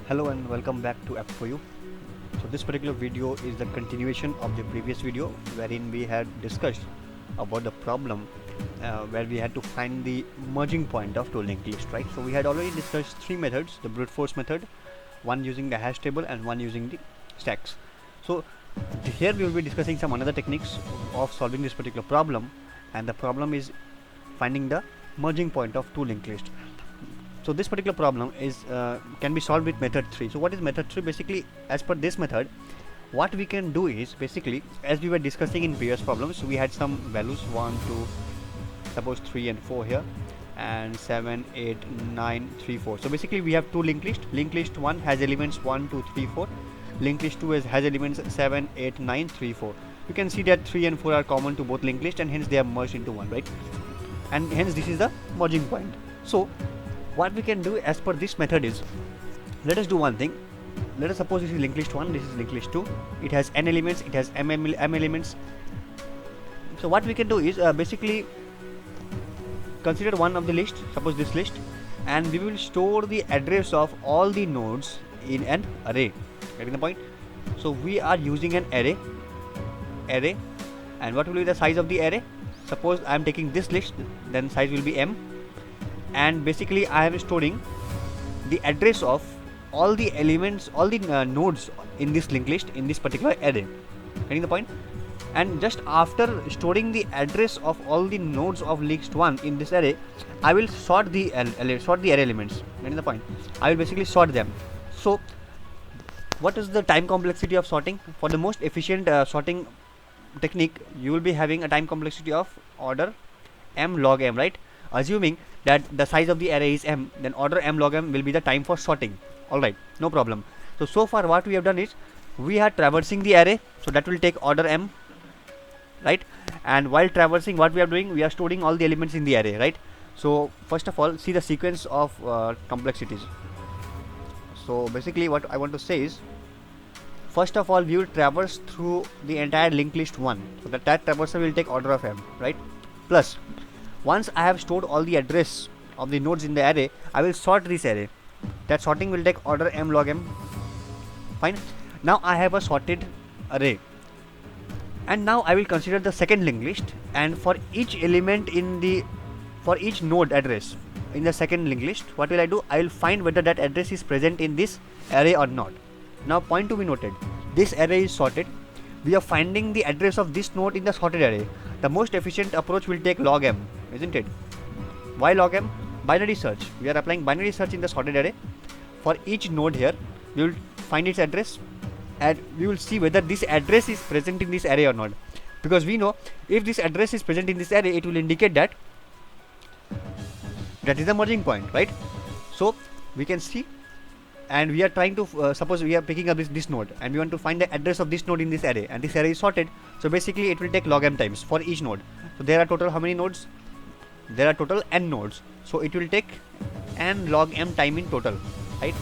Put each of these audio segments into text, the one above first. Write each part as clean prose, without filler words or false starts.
Hello and welcome back to App4U. So this particular video is the continuation of the previous video wherein we had discussed about the problem where we had to find the merging point of two linked list, right? So we had already discussed three methods: the brute force method, one using the hash table and one using the stacks. So here we will be discussing some another techniques of solving this particular problem, and the problem is finding the merging point of two linked lists. So this particular problem is can be solved with method 3. So what is method 3? Basically, as per this method, what we can do is basically, as we were discussing in previous problems, we had some values 1 2, suppose 3 and 4 here, and 7 8 9 3 4. So basically we have two linked list. Linked list 1 has elements 1 2 3 4. Linked list 2 has elements 7 8 9 3 4. You can see that 3 and 4 are common to both linked list, and hence they are merged into one, right? And hence this is the merging point. So what we can do as per this method is, let us do one thing. Let us suppose this is linked list 1, this is linked list 2. It has n elements, it has m elements. So what we can do is basically consider one of the list, suppose this list, and we will store the address of all the nodes in an array. Getting the point? So we are using an array, and what will be the size of the array? Suppose I am taking this list, then size will be m, and basically I am storing the address of all the elements, all the nodes in this linked list in this particular array. Getting the point? And just after storing the address of all the nodes of list 1 in this array, I will sort the array elements. Getting the point? I will basically sort them. So what is the time complexity of sorting? For the most efficient sorting technique, you will be having a time complexity of order m log m, right? Assuming that the size of the array is m, then order m log m will be the time for sorting. Alright, no problem. So far what we have done is, we are traversing the array, so that will take order m, right? And while traversing, what we are doing, we are storing all the elements in the array, right? So first of all, see the sequence of complexities. So basically what I want to say is, first of all we will traverse through the entire linked list 1, so that traversal will take order of m, right? Plus, once I have stored all the address of the nodes in the array, I will sort this array. That sorting will take order m log m. Fine. Now I have a sorted array, and now I will consider the second linked list, and for each element for each node address in the second linked list, what will I do? I will find whether that address is present in this array or not. Now point to be noted, this array is sorted. We are finding the address of this node in the sorted array. The most efficient approach will take log m, isn't it? Why log m? Binary search. We are applying binary search in the sorted array. For each node here, we will find its address, and we will see whether this address is present in this array or not. Because we know, if this address is present in this array, it will indicate that is the merging point, right? So we can see, and we are trying to suppose we are picking up this node, and we want to find the address of this node in this array, and this array is sorted. So basically it will take log m times for each node. So there are total how many nodes? There are total n nodes, so it will take n log m time in total, right?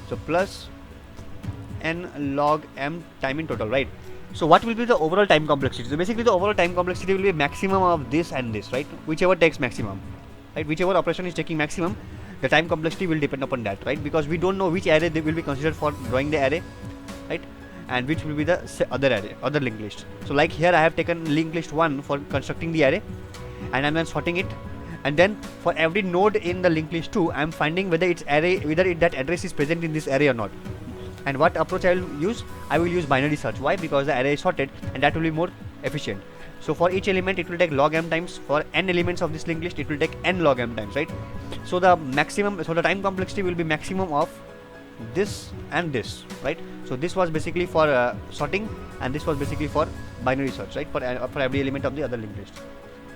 So plus n log m time in total, right? So what will be the overall time complexity? So basically the overall time complexity will be maximum of this and this, right? Whichever takes maximum, right? Whichever operation is taking maximum, the time complexity will depend upon that, right? Because we don't know which array they will be considered for drawing the array, right? And which will be the other array, other linked list. So like here I have taken linked list 1 for constructing the array, and I'm then sorting it, and then for every node in the linked list 2, I'm finding whether that address is present in this array or not. And what approach I will use? I will use binary search. Why? Because the array is sorted, and that will be more efficient. So for each element it will take log m times. For n elements of this linked list, it will take n log m times, right? So the time complexity will be maximum of this and this, right? So this was basically for sorting, and this was basically for binary search, right? For every element of the other linked list.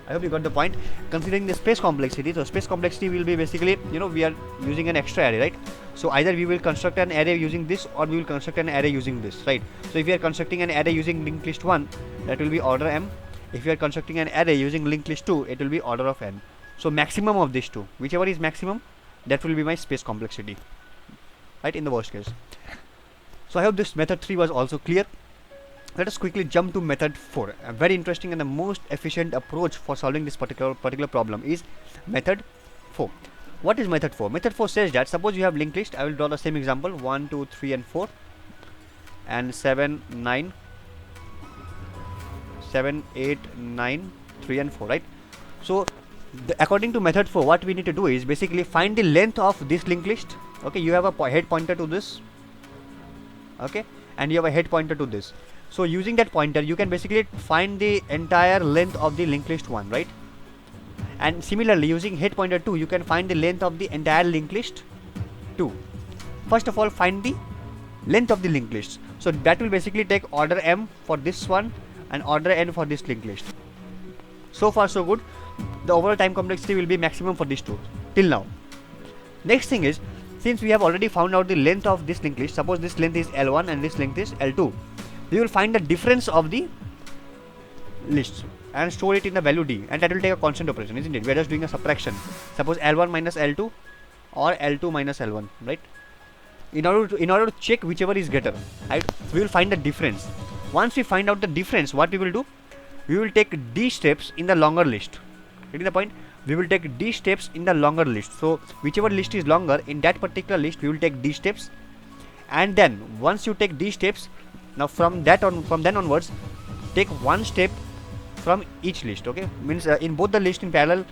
I hope you got the point. Considering the space complexity, so space complexity will be basically, we are using an extra array, right? So either we will construct an array using this, or we will construct an array using this, right? So if we are constructing an array using linked list 1, that will be order m. If you are constructing an array using linked list 2, it will be order of n. So maximum of these two, whichever is maximum, that will be my space complexity, right, in the worst case. So I hope this method 3 was also clear. Let us quickly jump to method 4. A very interesting and the most efficient approach for solving this particular problem is method 4. What is method 4? Method 4 says that suppose you have linked list. I will draw the same example: 1, 2, 3 and 4 and 7, 9, 7, 8, 9, 3 and 4, right? So according to method 4, what we need to do is basically find the length of this linked list. Okay, you have a head pointer to this, okay, and you have a head pointer to this. So using that pointer you can basically find the entire length of the linked list 1, right? And similarly using head pointer 2 you can find the length of the entire linked list 2. First of all, find the length of the linked list. So that will basically take order m for this one and order n for this linked list. So far so good. The overall time complexity will be maximum for these two till now. Next thing is, since we have already found out the length of this linked list, suppose this length is L1 and this length is L2, we will find the difference of the lists and store it in the value d, and that will take a constant operation, isn't it? We are just doing a subtraction. Suppose L1 minus L2 or L2 minus L1, right? In order to check whichever is greater, right? We will find the difference. Once we find out the difference, what we will do? We will take d steps in the longer list. Getting the point? We will take d steps in the longer list. So whichever list is longer, in that particular list we will take d steps, and then once you take d steps, now from then onwards take one step from each list. Okay, means in both the list in parallel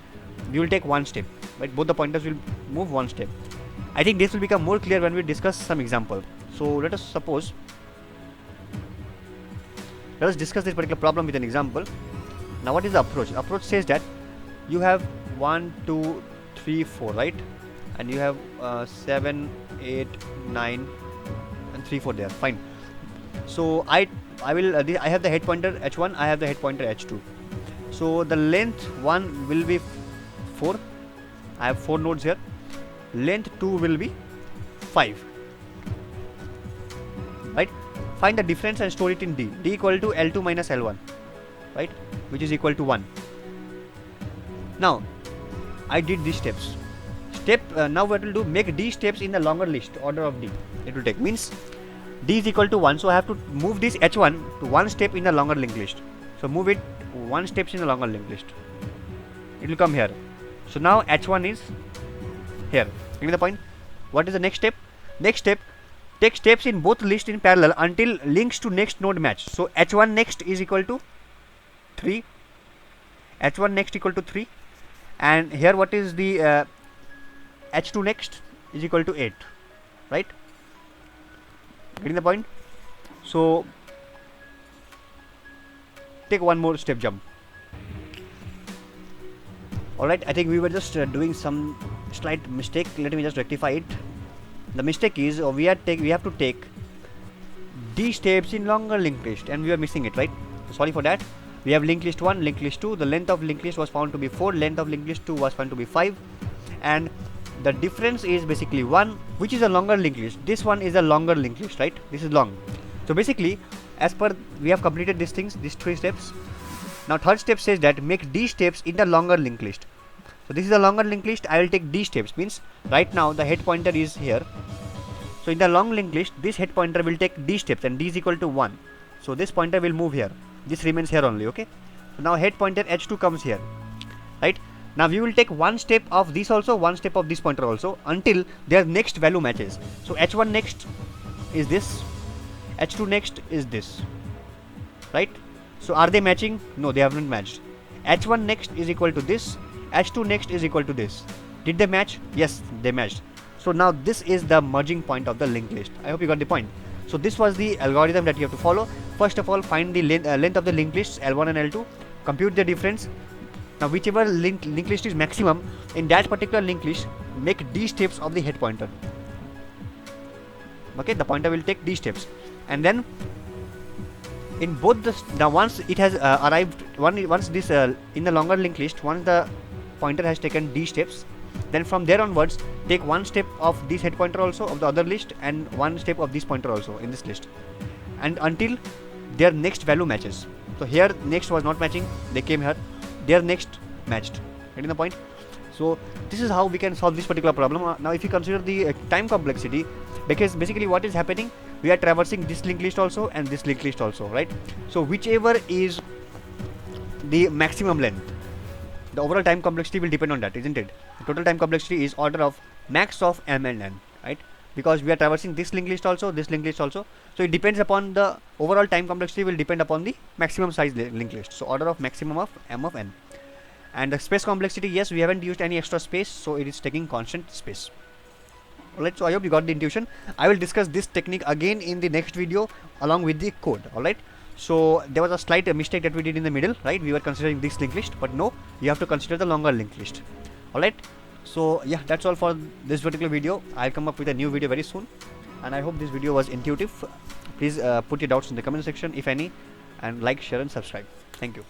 we will take one step, right? Both the pointers will move one step. I think this will become more clear when we discuss some example. So let us discuss this particular problem with an example. Now what is the approach? Approach says that you have 1, 2, 3, 4, right? And you have 7, 8, 9 and 3, 4 there. Fine. So I have the head pointer h1, I have the head pointer h2. So the length 1 will be 4. I have 4 nodes here. Length 2 will be 5, right? Find the difference and store it in d. D equal to L2 minus L1, right? Which is equal to 1. Now I did these steps. Now what will do? Make d steps in the longer list, order of d. It will take, means d is equal to 1. So I have to move this h1 to one step in the longer linked list. So move it one steps in the longer linked list. It will come here. So now h1 is here. Getting the point? What is the next step? Next step, take steps in both lists in parallel until links to next node match. So h1 next is equal to 3, h1 next equal to 3, and here what is the h2 next is equal to 8, right? Getting the point? So take one more step jump. Alright, I think we were just doing some slight mistake. Let me just rectify it. The mistake is we have to take d steps in longer linked list, and we are missing it, right? So sorry for that. We have linked list 1, linked list 2. The length of linked list was found to be 4, length of linked list 2 was found to be 5, and the difference is basically 1, which is a longer linked list. This one is a longer linked list, right? This is long. So basically, as per we have completed these 3 steps. Now third step says that make d steps in the longer linked list. So this is a longer linked list. I will take d steps, means right now the head pointer is here. So in the long linked list, this head pointer will take d steps, and d is equal to 1. So this pointer will move here. This remains here only. Okay. So now head pointer h2 comes here, right? Now we will take one step of this also, one step of this pointer also, until their next value matches. So h1 next is this, h2 next is this, right? So are they matching? No, they haven't matched. h1 next is equal to this, h2 next is equal to this. Did they match? Yes, they matched. So now this is the merging point of the linked list. I hope you got the point. So this was the algorithm that you have to follow. First of all, find the length of the linked lists L1 and L2, compute the difference. Now whichever linked list is maximum, in that particular linked list, make d steps of the head pointer. Okay, the pointer will take d steps, and then in both the now once it has arrived, once this in the longer linked list, once the pointer has taken d steps, then from there onwards take one step of this head pointer also of the other list, and one step of this pointer also in this list, and until their next value matches. So here next was not matching, they came here, their next matched. Getting the point? So this is how we can solve this particular problem. Now if you consider the time complexity, because basically what is happening, we are traversing this linked list also and this linked list also, right? So whichever is the maximum length, the overall time complexity will depend on that, isn't it? The total time complexity is order of max of m and n, right? Because we are traversing this linked list also, this linked list also, so it depends upon the overall time complexity will depend upon the maximum size linked list. So order of maximum of m of n. And the space complexity, yes, we haven't used any extra space, so it is taking constant space. Alright, so I hope you got the intuition. I will discuss this technique again in the next video along with the code. Alright, so there was a slight mistake that we did in the middle, right? We were considering this linked list, but no, you have to consider the longer linked list. Alright, so yeah, that's all for this particular video. I'll come up with a new video very soon, and I hope this video was intuitive. Please put your doubts in the comment section if any, and like, share and subscribe. Thank you.